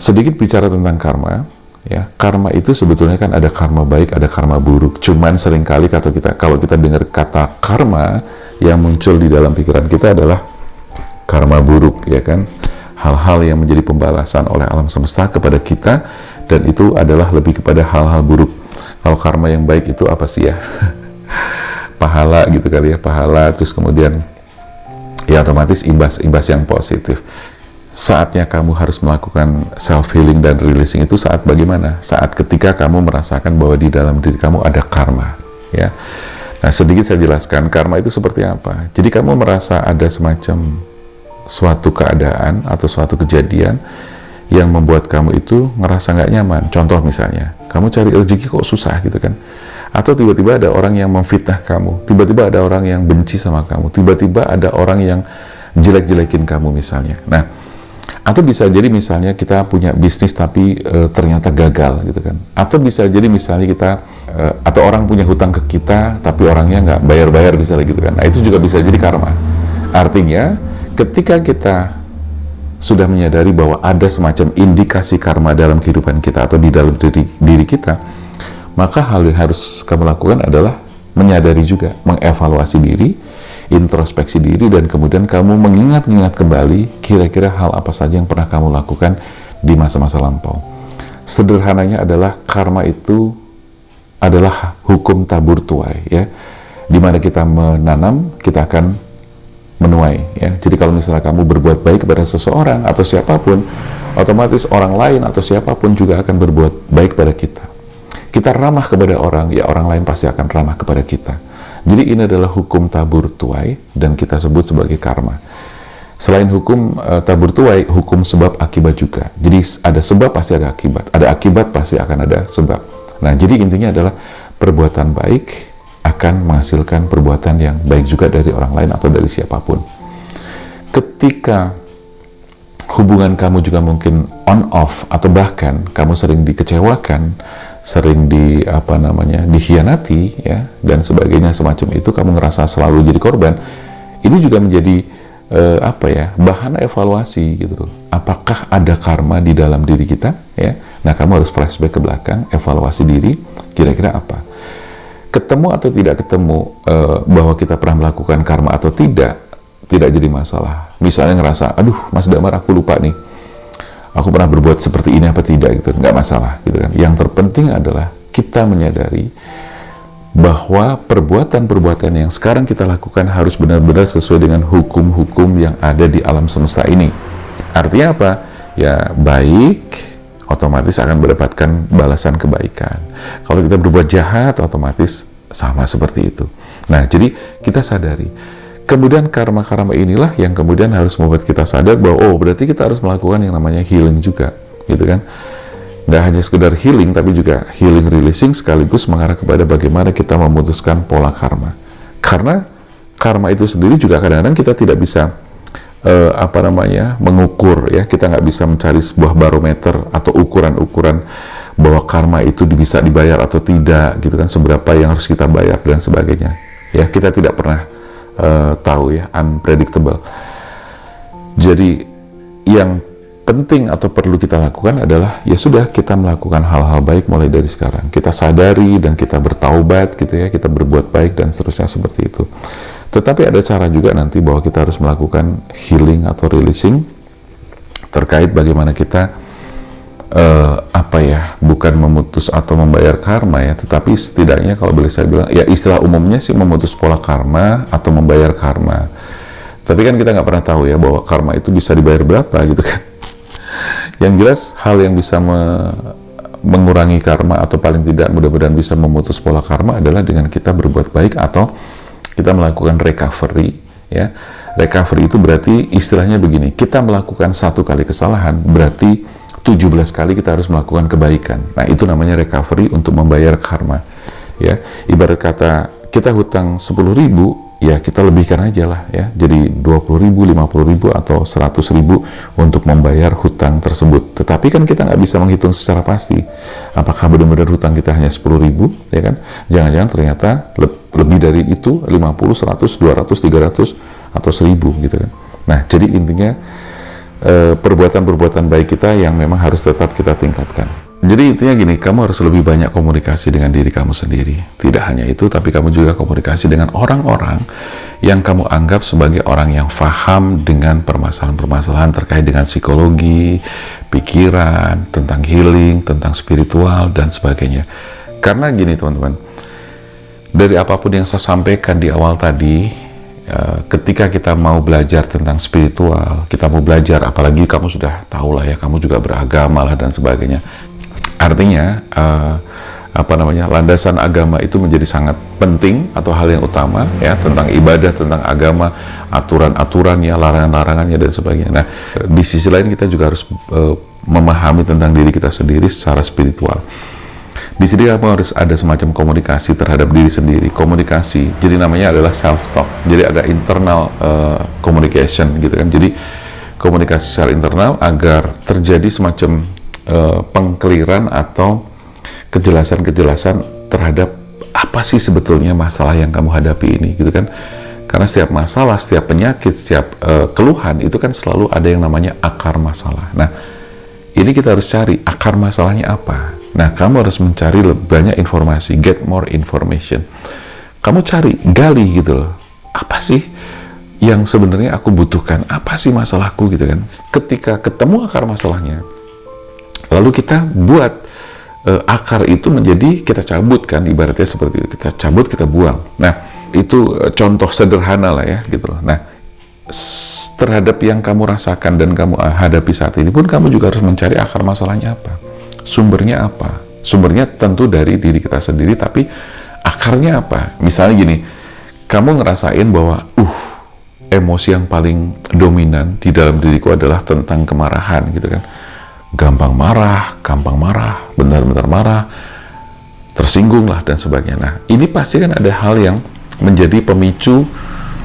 Sedikit bicara tentang karma, ya, karma itu sebetulnya kan ada karma baik, ada karma buruk. Cuman seringkali kalau kita dengar kata karma, yang muncul di dalam pikiran kita adalah karma buruk, ya kan? Hal-hal yang menjadi pembalasan oleh alam semesta kepada kita, dan itu adalah lebih kepada hal-hal buruk. Kalau karma yang baik itu apa sih ya? Pahala gitu kali ya, pahala, terus kemudian ya otomatis imbas yang positif. Saatnya kamu harus melakukan self-healing dan releasing itu saat bagaimana? Saat ketika kamu merasakan bahwa di dalam diri kamu ada karma, ya. Nah, sedikit saya jelaskan, karma itu seperti apa. Jadi kamu merasa ada semacam suatu keadaan atau suatu kejadian yang membuat kamu itu ngerasa nggak nyaman. Contoh misalnya, kamu cari rezeki kok susah gitu kan. Atau tiba-tiba ada orang yang memfitnah kamu, tiba-tiba ada orang yang benci sama kamu, tiba-tiba ada orang yang jelek-jelekin kamu misalnya. Nah, atau bisa jadi misalnya kita punya bisnis tapi ternyata gagal gitu kan. Atau bisa jadi misalnya kita atau orang punya hutang ke kita tapi orangnya nggak bayar-bayar misalnya gitu kan. Nah, itu juga bisa jadi karma. Artinya ketika kita sudah menyadari bahwa ada semacam indikasi karma dalam kehidupan kita atau di dalam diri kita, maka hal yang harus kamu lakukan adalah menyadari juga, mengevaluasi diri, introspeksi diri, dan kemudian kamu mengingat-ingat kembali kira-kira hal apa saja yang pernah kamu lakukan di masa-masa lampau. Sederhananya adalah karma itu adalah hukum tabur tuai, ya, dimana kita menanam, kita akan menuai, ya. Jadi kalau misalnya kamu berbuat baik kepada seseorang atau siapapun, otomatis orang lain atau siapapun juga akan berbuat baik pada kita. Kita ramah kepada orang, ya orang lain pasti akan ramah kepada kita. Jadi ini adalah hukum tabur tuai dan kita sebut sebagai karma. Selain hukum tabur tuai, hukum sebab akibat juga. Jadi ada sebab pasti ada akibat, ada akibat pasti akan ada sebab. Nah, jadi intinya adalah perbuatan baik akan menghasilkan perbuatan yang baik juga dari orang lain atau dari siapapun. Ketika hubungan kamu juga mungkin on off atau bahkan kamu sering dikecewakan, sering dikhianati, ya, dan sebagainya semacam itu, kamu ngerasa selalu jadi korban, ini juga menjadi bahan evaluasi gitu loh. Apakah ada karma di dalam diri kita, ya? Nah, kamu harus flashback ke belakang, evaluasi diri, kira-kira apa? Ketemu atau tidak ketemu bahwa kita pernah melakukan karma atau tidak jadi masalah. Misalnya ngerasa, aduh Mas Damar, aku lupa nih, aku pernah berbuat seperti ini apa tidak gitu, nggak masalah gitu kan. Yang terpenting adalah kita menyadari bahwa perbuatan-perbuatan yang sekarang kita lakukan harus benar-benar sesuai dengan hukum-hukum yang ada di alam semesta ini. Artinya apa? Ya, baik otomatis akan mendapatkan balasan kebaikan. Kalau kita berbuat jahat, otomatis sama seperti itu. Nah, jadi kita sadari. Kemudian karma-karma inilah yang kemudian harus membuat kita sadar bahwa oh, berarti kita harus melakukan yang namanya healing juga, gitu kan. Nggak hanya sekedar healing, tapi juga healing releasing sekaligus mengarah kepada bagaimana kita memutuskan pola karma. Karena karma itu sendiri juga kadang-kadang kita tidak bisa mengukur, ya. Kita nggak bisa mencari sebuah barometer atau ukuran-ukuran bahwa karma itu bisa dibayar atau tidak, gitu kan. Seberapa yang harus kita bayar dan sebagainya. Ya, kita tidak pernah tahu, ya, unpredictable. Jadi yang penting atau perlu kita lakukan adalah ya sudah, kita melakukan hal-hal baik mulai dari sekarang. Kita sadari dan kita bertaubat gitu ya, kita berbuat baik dan seterusnya seperti itu. Tetapi ada cara juga nanti bahwa kita harus melakukan healing atau releasing terkait bagaimana kita bukan memutus atau membayar karma, ya, tetapi setidaknya kalau boleh saya bilang, ya istilah umumnya sih memutus pola karma atau membayar karma. Tapi kan kita nggak pernah tahu ya bahwa karma itu bisa dibayar berapa gitu kan. Yang jelas hal yang bisa mengurangi karma atau paling tidak mudah-mudahan bisa memutus pola karma adalah dengan kita berbuat baik atau kita melakukan recovery, ya. Recovery itu berarti istilahnya begini, kita melakukan satu kali kesalahan berarti 17 kali kita harus melakukan kebaikan. Nah, itu namanya recovery untuk membayar karma, ya. Ibarat kata kita hutang 10.000, ya kita lebihkan aja lah, ya. Jadi 20.000, 50.000 atau 100.000 untuk membayar hutang tersebut. Tetapi kan kita nggak bisa menghitung secara pasti apakah benar-benar hutang kita hanya 10.000, ya kan? Jangan-jangan ternyata lebih dari itu, 50, 100, 200, 300 atau 1.000 gitu kan. Nah, jadi intinya perbuatan-perbuatan baik kita yang memang harus tetap kita tingkatkan. Jadi intinya gini, kamu harus lebih banyak komunikasi dengan diri kamu sendiri. Tidak hanya itu, tapi kamu juga komunikasi dengan orang-orang yang kamu anggap sebagai orang yang paham dengan permasalahan-permasalahan terkait dengan psikologi, pikiran, tentang healing, tentang spiritual, dan sebagainya. Karena gini teman-teman, dari apapun yang saya sampaikan di awal tadi, ketika kita mau belajar tentang spiritual, kita mau belajar, apalagi kamu sudah tahu lah ya, kamu juga beragama lah dan sebagainya. Artinya landasan agama itu menjadi sangat penting atau hal yang utama ya, tentang ibadah, tentang agama, aturan-aturannya, larangan-larangannya dan sebagainya. Nah, di sisi lain kita juga harus memahami tentang diri kita sendiri secara spiritual. Di sini kamu harus ada semacam komunikasi terhadap diri sendiri. Komunikasi, jadi namanya adalah self-talk. Jadi agak internal communication gitu kan. Jadi komunikasi secara internal agar terjadi semacam pengkeliran atau kejelasan-kejelasan terhadap apa sih sebetulnya masalah yang kamu hadapi ini gitu kan. Karena setiap masalah, setiap penyakit, setiap keluhan itu kan selalu ada yang namanya akar masalah. Nah, ini kita harus cari akar masalahnya apa. Nah, kamu harus mencari banyak informasi, get more information. Kamu cari, gali gitu loh. Apa sih yang sebenarnya aku butuhkan? Apa sih masalahku gitu kan? Ketika ketemu akar masalahnya, lalu kita buat akar itu menjadi, kita cabut kan, ibaratnya seperti itu. Kita cabut, kita buang. Nah, itu contoh sederhana lah ya gitu loh. Nah, terhadap yang kamu rasakan dan kamu hadapi saat ini pun kamu juga harus mencari akar masalahnya apa. Sumbernya apa? Sumbernya tentu dari diri kita sendiri, tapi akarnya apa? Misalnya gini, kamu ngerasain bahwa emosi yang paling dominan di dalam diriku adalah tentang kemarahan gitu kan. Gampang marah, benar-benar marah, tersinggung lah dan sebagainya. Nah, ini pasti kan ada hal yang menjadi pemicu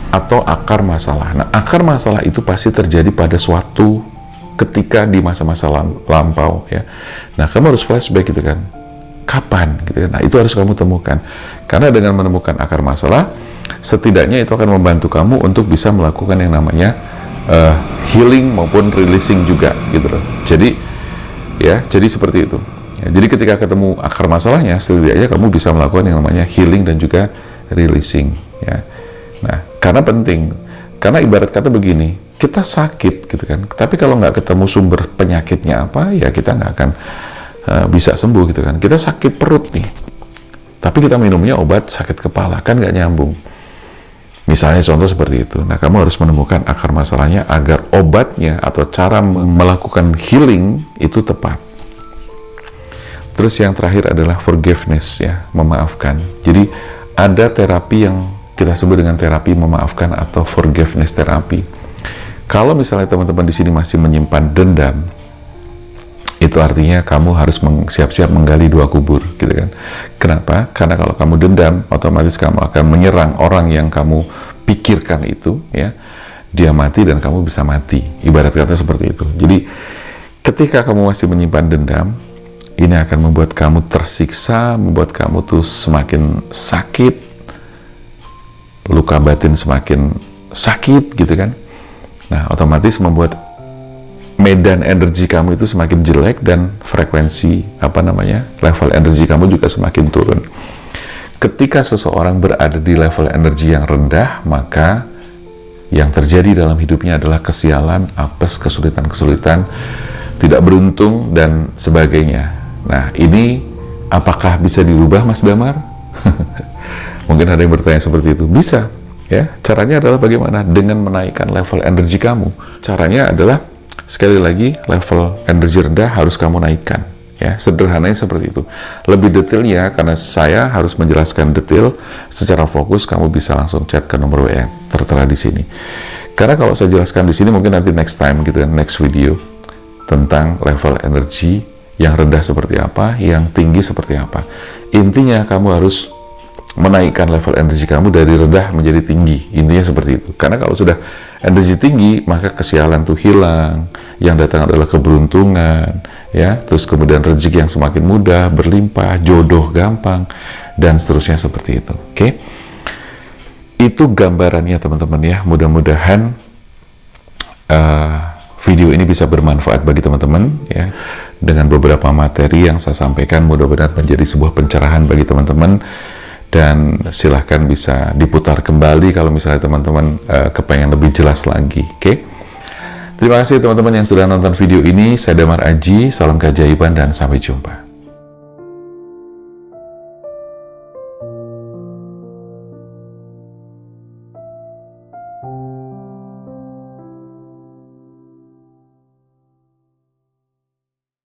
atau akar masalah. Nah, akar masalah itu pasti terjadi pada suatu ketika di masa-masa lampau ya. Nah, kamu harus flashback gitu kan. Kapan gitu kan. Nah, itu harus kamu temukan. Karena dengan menemukan akar masalah, setidaknya itu akan membantu kamu untuk bisa melakukan yang namanya healing maupun releasing juga gitu loh. Jadi seperti itu. Ya, jadi ketika ketemu akar masalahnya, setidaknya kamu bisa melakukan yang namanya healing dan juga releasing ya. Nah, karena penting, karena ibarat kata begini, kita sakit gitu kan, tapi kalau nggak ketemu sumber penyakitnya apa, ya kita nggak akan bisa sembuh gitu kan. Kita sakit perut nih, tapi kita minumnya obat sakit kepala, kan nggak nyambung. Misalnya contoh seperti itu. Nah, kamu harus menemukan akar masalahnya agar obatnya atau cara melakukan healing itu tepat. Terus yang terakhir adalah forgiveness ya, memaafkan. Jadi ada terapi yang kita sebut dengan terapi memaafkan atau forgiveness terapi. Kalau misalnya teman-teman di sini masih menyimpan dendam, itu artinya kamu harus siap-siap menggali dua kubur, gitu kan? Kenapa? Karena kalau kamu dendam, otomatis kamu akan menyerang orang yang kamu pikirkan itu, ya. Dia mati dan kamu bisa mati. Ibarat kata seperti itu. Jadi, ketika kamu masih menyimpan dendam, ini akan membuat kamu tersiksa, membuat kamu tuh semakin sakit, luka batin semakin sakit, gitu kan? Nah, otomatis membuat medan energi kamu itu semakin jelek dan frekuensi level energi kamu juga semakin turun. Ketika seseorang berada di level energi yang rendah, maka yang terjadi dalam hidupnya adalah kesialan, apes, kesulitan-kesulitan, tidak beruntung dan sebagainya. Nah, ini apakah bisa dirubah, Mas Damar? Mungkin ada yang bertanya seperti itu. Bisa, ya. Caranya adalah bagaimana? Dengan menaikkan level energi kamu. Caranya adalah sekali lagi, level energi rendah harus kamu naikkan. Ya, sederhananya seperti itu. Lebih detailnya, karena saya harus menjelaskan detail secara fokus, kamu bisa langsung chat ke nomor WA tertera di sini. Karena kalau saya jelaskan di sini, mungkin nanti next time, gitu kan, next video tentang level energi yang rendah seperti apa, yang tinggi seperti apa. Intinya kamu harus menaikkan level energi kamu dari rendah menjadi tinggi. Intinya seperti itu. Karena kalau sudah energi tinggi, maka kesialan tuh hilang, yang datang adalah keberuntungan, ya, terus kemudian rezeki yang semakin mudah, berlimpah, jodoh gampang, dan seterusnya seperti itu. Oke? Itu gambarannya teman-teman ya. Mudah-mudahan video ini bisa bermanfaat bagi teman-teman ya. Dengan beberapa materi yang saya sampaikan, mudah-mudahan menjadi sebuah pencerahan bagi teman-teman, dan silahkan bisa diputar kembali kalau misalnya teman-teman kepengen lebih jelas lagi. Oke? Terima kasih teman-teman yang sudah nonton video ini. Saya Damar Aji, salam keajaiban dan sampai jumpa.